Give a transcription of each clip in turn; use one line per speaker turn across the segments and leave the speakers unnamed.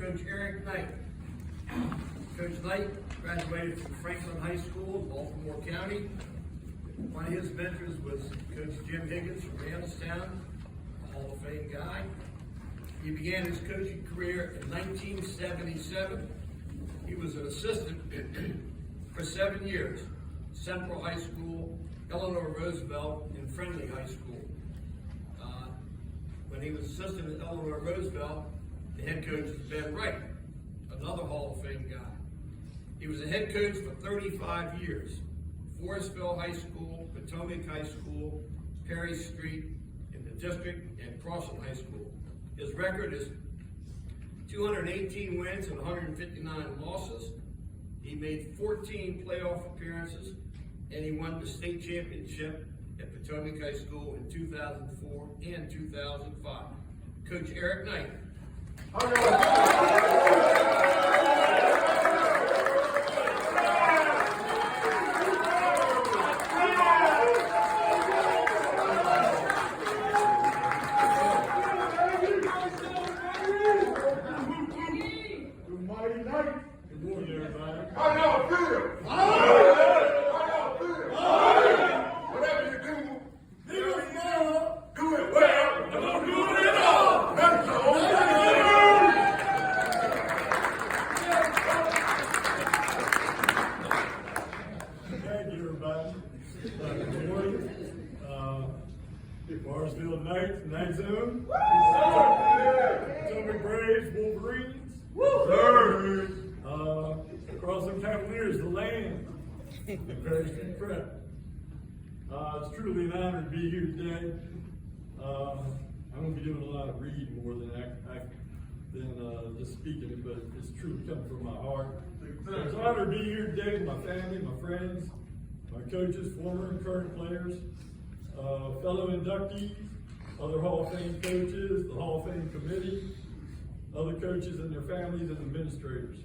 Coach Eric Knight. Coach Knight graduated from Franklin High School in Baltimore County. One of his mentors was Coach Jim Higgins from Randallstown, a Hall of Fame guy. He began his coaching career in 1977. He was an assistant for 7 years, Central High School, Eleanor Roosevelt, and Friendly High School. When he was assistant at Eleanor Roosevelt, the head coach was Ben Wright, another Hall of Fame guy. He was a head coach for 35 years. Forestville High School, Potomac High School, Perry Street in the district, and Crossing High School. His record is 218 wins and 159 losses. He made 14 playoff appearances, and he won the state championship at Potomac High School in 2004 and 2005. Coach Eric Knight.
Good morning, everybody.
How y'all feel? Whatever you do, do it well, and don't do it at all. That's all.
Thank you, everybody. Good morning. Barnesville Night Zone. Potomac Braves, Wolverines. Crossing Cavaliers, the land. And Perry Street Prep. It's truly an honor to be here today. I'm going to be doing a lot of reading more than just speaking it, but it's truly coming from my heart. It's an honor to be here today with my family, my friends, my coaches, former and current players, fellow inductees, other Hall of Fame coaches, the Hall of Fame committee, other coaches and their families and administrators.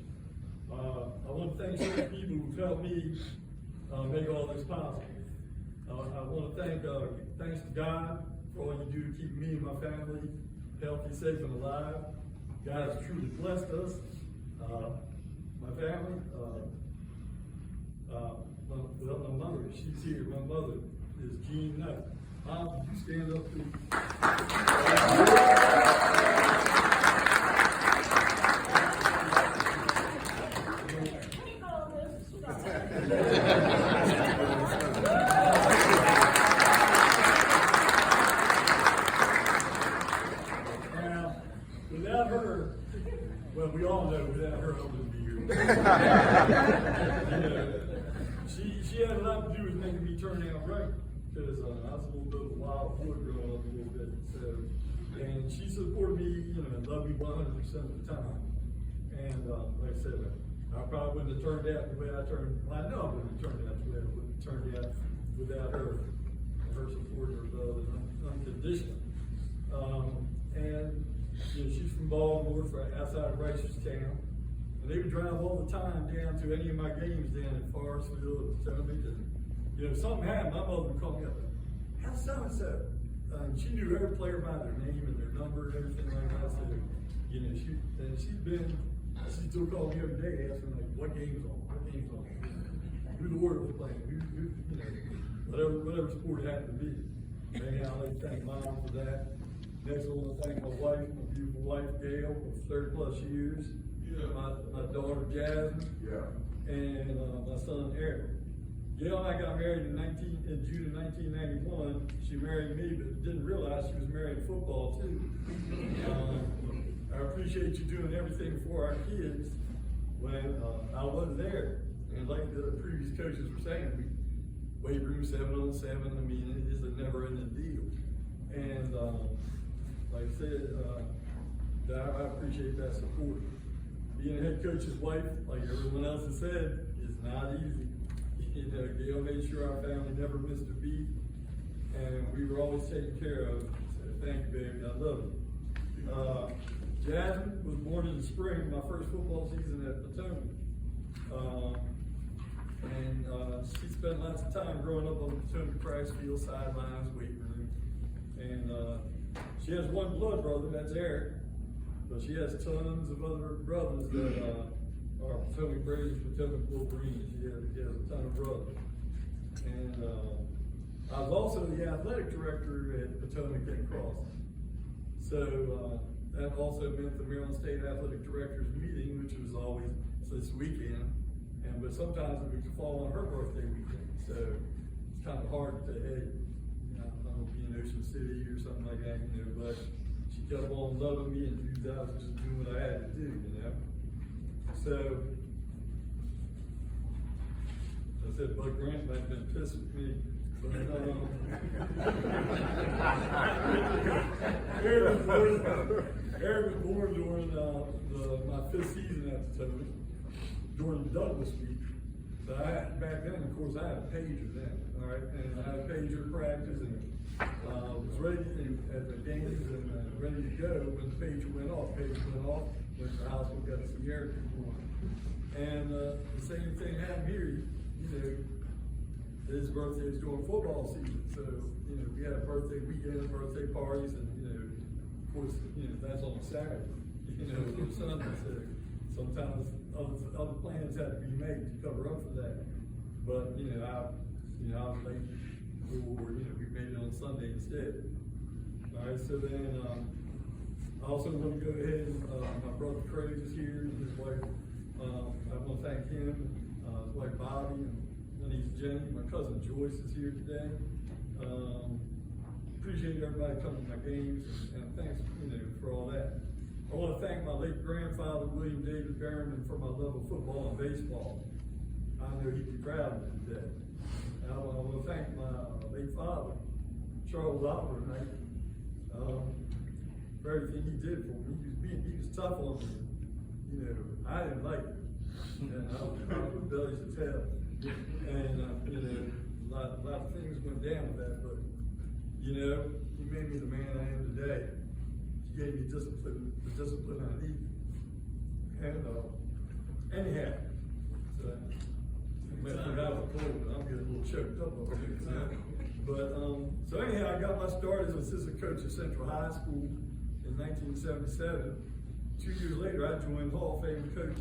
I want to thank those people who've helped me make all this possible. I want to thanks to God for all you do to keep me and my family healthy, safe, and alive. God has truly blessed us. My family, my mother, she's here. My mother is Jean Knight. Mom, would you stand up, please? Now, without her, well, we all know without her, I wouldn't be here. She had a lot to do with making me turn out right, because I was a little bit of a wild boy growing up a little bit. So, and she supported me, and loved me 100% of the time. And like I said, I probably wouldn't have turned out the way I turned. Well, I know I wouldn't have turned out the way I would have turned out without her support, her love, and unconditional. And she's from Baltimore, outside of Reisterstown. And they would drive all the time down to any of my games down in Forestville and Potomac. And if something happened, my mother would call me up. How's so-and-so? She knew every player by their name and their number and everything like that. So, she still calls me every day asking what game's on, who the Warriors was playing, whatever sport it happened to be. And I'd like to thank Mom for that. Next, I want to thank my wife, my beautiful wife, Gail, for 30+ years. Yeah. My daughter, Jasmine. Yeah. And my son, Eric. Gail and I got married in June of 1991. She married me, but didn't realize she was married to football, too. I appreciate you doing everything for our kids when I wasn't there. And like the previous coaches were saying, weight room 7-on-7, I mean, it's a never-ending deal. And like I said, I appreciate that support. Being a head coach's wife, like everyone else has said, is not easy. Gail made sure our family never missed a beat, and we were always taken care of. So thank you, baby. I love you. Jasmine was born in the spring, my first football season at Potomac. And she spent lots of time growing up on the Potomac practice field, sidelines, weight room. And she has one blood brother, that's Eric. But she has tons of other brothers that are Potomac Braves, Potomac Wolverines. She has a ton of brothers. And I was also the athletic director at Potomac and Crossing. So that also meant the Maryland State Athletic Directors meeting, which was always this weekend. But sometimes it would fall on her birthday weekend. So it's kind of hard to, hey, I don't know, be in Ocean City or something like that, but she kept on loving me and knew that I was just doing what I had to do, So, I said Bud Grant might have been pissed at me, but Aaron was born during my 5th season at Potomac, during the Douglas week. So back then, of course, I had a pager then, all right, and I had a pager practice and was ready at the games and ready to go when the pager went off. Went to the house, we got some air going. And the same thing happened here. His birthday is during football season, so we had a birthday weekend, birthday parties, and of course, that's on Saturday, or Sunday. So sometimes other plans had to be made to cover up for that. But I was late, or we made it on Sunday instead. All right, so then I also want to go ahead and my brother Craig is here and his wife. I want to thank him, his wife Bobby, and niece Jenny. My cousin Joyce is here today. Appreciate everybody coming to my games, and thanks for all that. I want to thank my late grandfather, William David Berriman, for my love of football and baseball. I know he'd be proud of me today. And I want to thank my late father, Charles Oliver, for everything he did for me. He was tough on me. I didn't like it. And I was rebellious as hell. And, a lot of things went down with that, but, he made me the man I am today. He gave me discipline, the discipline I need. And, anyhow, so, I was cold, but I'm getting a little choked up over here. But, so anyhow, I got my start as an assistant coach at Central High School in 1977. 2 years later, I joined Hall of Fame coach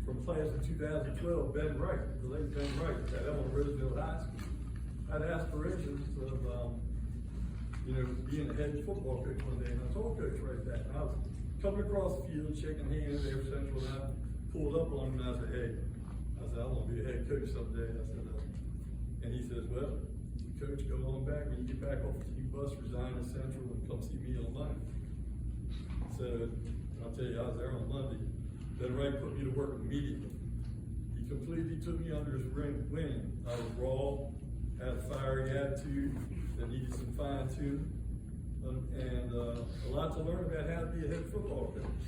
from class of 2012, Ben Wright, the late Ben Wright, at Ellen Roosevelt High School. I had aspirations of, being a head football coach one day, and I told Coach Wright that. And I was coming across the field, shaking hands there for Central, and I pulled up on him and I said, hey, I want to be a head coach someday. I said, and he says, well, Coach, go on back. When you get back off the team bus, resign at Central and come see me on Monday. So I'll tell you, I was there on Monday. Ben Wright put me to work immediately. He completely took me under his wing. I was raw, had a fiery attitude that needed some fine tuning, and a lot to learn about how to be a head football coach.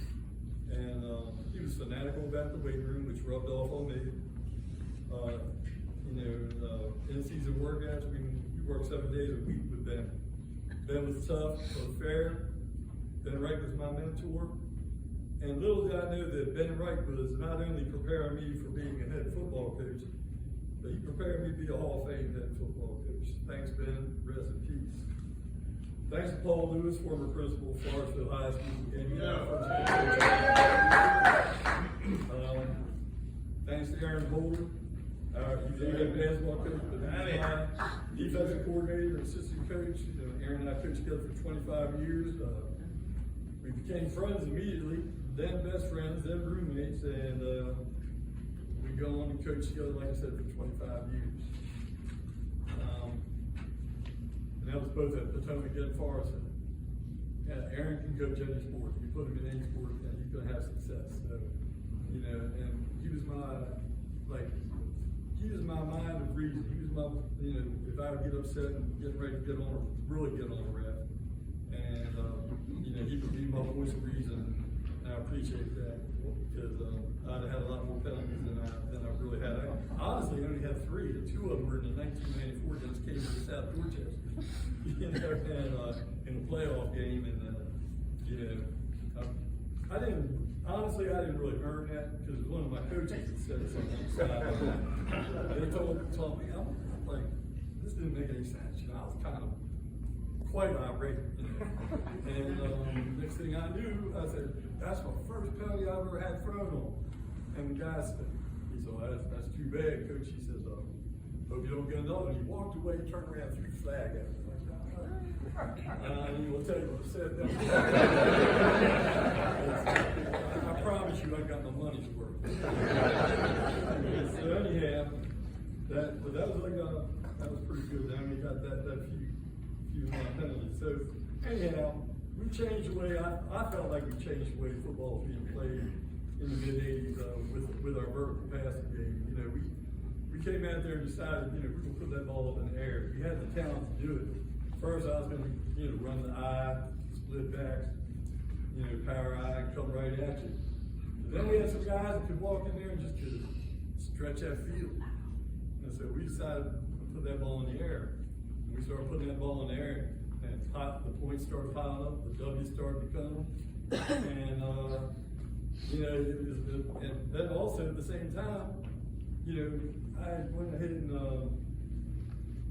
And he was fanatical about the weight room, which rubbed off on me. In-season workouts, we worked 7 days a week with Ben. Ben was tough, but fair. Ben Wright was my mentor. And little did I know that Ben Wright was not only preparing me for being a head football coach, but he prepared me to be a Hall of Fame head football coach. Thanks, Ben. Rest in peace. Thanks to Paul Lewis, former principal of Floresville High School. Thanks to Aaron Boulder. He's a head basketball coach, but he's my defensive coordinator and assistant coach. Aaron and I coached together for 25 years. We became friends immediately, then best friends, then roommates, and we go on and coach together, like I said, for 25 years. And that was both at Potomac and Forest. Aaron can coach any sport. You put him in any sport, and he's going to have success. So, and he was my mind of reason. He was my, if I would get upset and get ready to really get on a raft. And, he would be my voice of reason, and I appreciate that, because I'd have had a lot more penalties than I really had. I honestly only had 3, and 2 of them were in the 1994 against Cambridge South Dorchester, and in a playoff game, and, I didn't really earn that, because one of my coaches had said something on the side. They told me, I'm like, this didn't make any sense. I was kind of quite irate. And next thing I knew, I said, "That's my first penalty I've ever had thrown on." And the guy said, "That's too bad, coach." He says, "Hope you don't get another." And he walked away, turned around, threw the flag at me. He will tell you what I said that. I promise you I got my money's worth. So anyhow, that was pretty good. I mean, got that few penalties. So anyhow, we changed the way, I felt like we changed the way football was being played in the mid-80s with our vertical passing game. You know, we came out there and decided, you know, we're going to put that ball up in the air. We had the talent to do it. First, I was going to, you know, run the I, split backs, you know, power I, and come right at you. But then we had some guys that could walk in there and just to stretch that field. And so we decided to put that ball in the air. And we started putting that ball in the air, and the points started piling up, the W's started to come. And, you know, and then also at the same time, you know, I went ahead and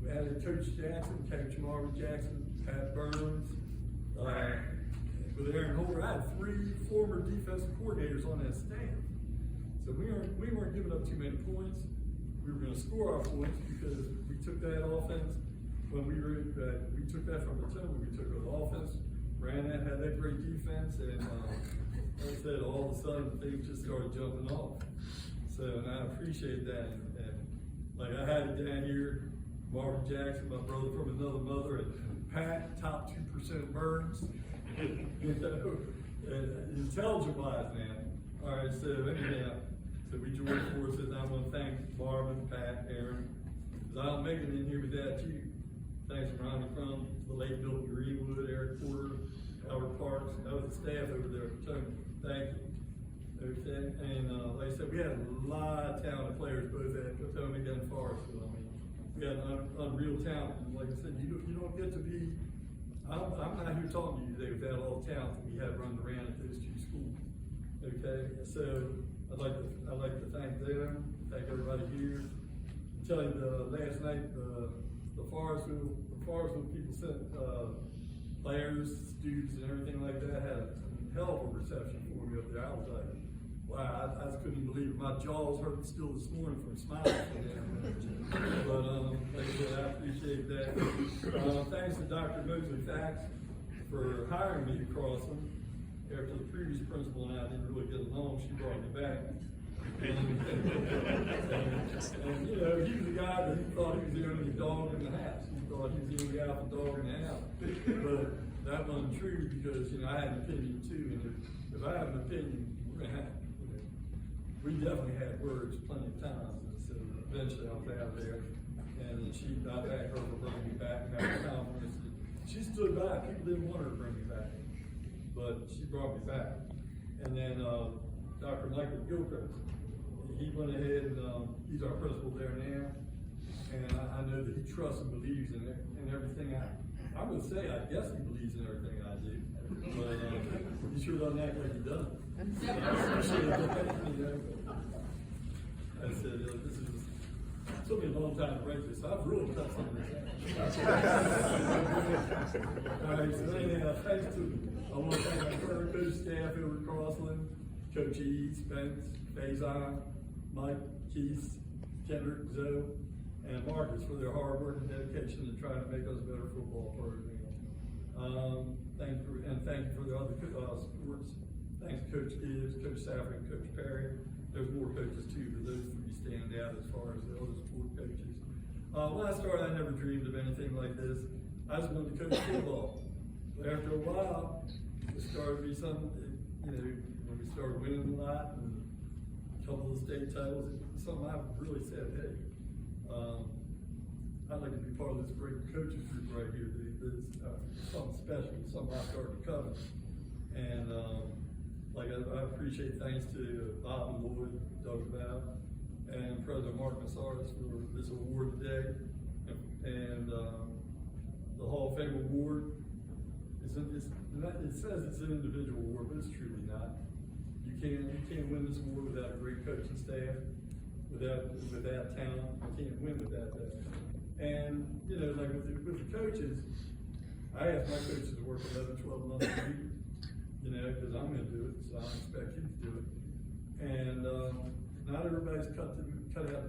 we added Coach Jackson, Coach Marvin Jackson, Pat Burns, with Aaron Holder. I had 3 former defensive coordinators on that staff. So we weren't giving up too many points. We were going to score our points because we took that offense when we took that from the team. We took the offense, ran that, had that great defense, and like I said, all of a sudden things just started jumping off. So, and I appreciate that. And like I had it down here, Marvin Jackson, my brother from another mother, and Pat, top 2% Burns. You know, intelligent-wise, man. All right, so anyhow, so we joined forces. I want to thank Marvin, Pat, Aaron, because I don't make it in here without you. Thanks to Ronnie Crum, the late Milton Greenwood, Eric Porter, Albert Parks, that was the staff over there at Potomac. Thank you. Okay, and like I said, we had a lot of talented players both at Potomac and Forestville. I mean, we had unreal talent. And like I said, you don't get to be. I'm not here talking to you today without all the talent that we had running around at those 2 schools. Okay, so I'd like to thank them, thank everybody here. I'm telling you, last night the Forestville people sent players, students, and everything like that had a hell of a reception for me up there. I was like, wow, I just couldn't believe it. My jaws hurt still this morning from smiling. But like I said, I appreciate that. Thanks to Dr. Mosley Fax for hiring me to Crossland. After the previous principal and I didn't really get along, she brought me back. And you know, he was the guy that he thought he was the only dog in the house. He thought he was the only alpha dog in the house. But that wasn't true because, you know, I had an opinion too. And if I have an opinion, we're going to have it. We definitely had words plenty of times, and so eventually I was out there, and I thanked her for bringing me back and having a conference. She stood by. People didn't want her to bring me back, but she brought me back. And then Dr. Michael Gilchrist, he went ahead and he's our principal there now, and I know that he trusts and believes in everything I would say, I guess he believes in everything I do, but he sure doesn't act like he doesn't. I appreciate that. I said, this is, it took me a long time to write this. I've really cut some of this out. All right, so anyhow, thanks to, I want to thank my current coach staff over at Crossland, Coach E, Spence, Faison, Mike, Keith, Kendrick, Zoe, and Marcus for their hard work and dedication to trying to make us a better football program. Thank you for the other sports. Thanks to Coach Gibbs, Coach Safford, and Coach Perry. There's more coaches too, but those 3 stand out as far as the other sport coaches. When I started, I never dreamed of anything like this. I just wanted to coach football. But after a while, it started to be something, you know, when we started winning a lot and a couple of state titles, it's something I really said, hey, I'd like to be part of this great coaches group right here. It's something special, something I started to cover. And like I appreciate thanks to Bob and Lloyd, Doug Val, and President Mark Massaris for this award today. And the Hall of Fame award, it says it's an individual award, but it's truly not. You can't win this award without a great coaching staff, without talent. You can't win without that. And you know, like with the coaches, I ask my coaches to work 11, 12 months a year, you know, because I'm gonna do it, so I expect you to do it. And, not everybody's cut out to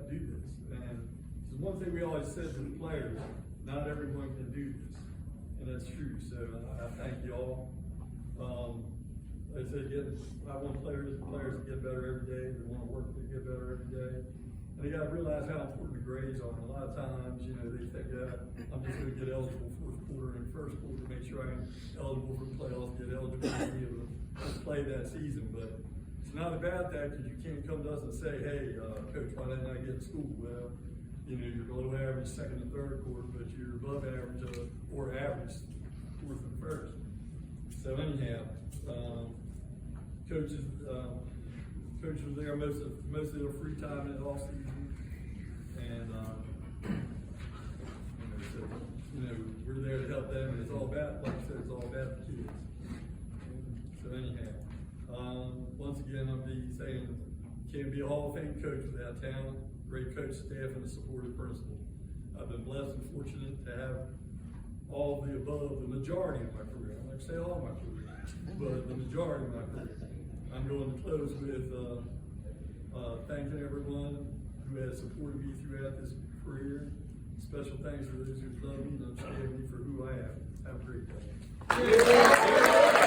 do this. And this is one thing we always said to the players, not everyone can do this. And that's true, so I thank you all. Like I said, I want players to get better every day. They want to work to get better every day. And they got to realize how important the grades are. And a lot of times, you know, they think, I'm just going to get eligible fourth quarter and first quarter, make sure I'm eligible for the playoffs, get eligible to be able to play that season. But it's not about that, because you can't come to us and say, hey, coach, why didn't I get in school? Well, you know, you're below average second and third quarter, but you're above average or average fourth and first. So anyhow, coaches were there most of their free time in the off season, and you know, we're there to help them. And it's all about, like I said, it's all about the kids. So anyhow, once again, I'll be saying, can't be a Hall of Fame coach without talent, great coach staff, and a supportive principal. I've been blessed and fortunate to have all of the above, the majority of my career. I'm not gonna say all my career, but the majority of my career. I'm going to close with thanking everyone who has supported me throughout this career. Special thanks to those who love me and understand me for who I am. Have a great day.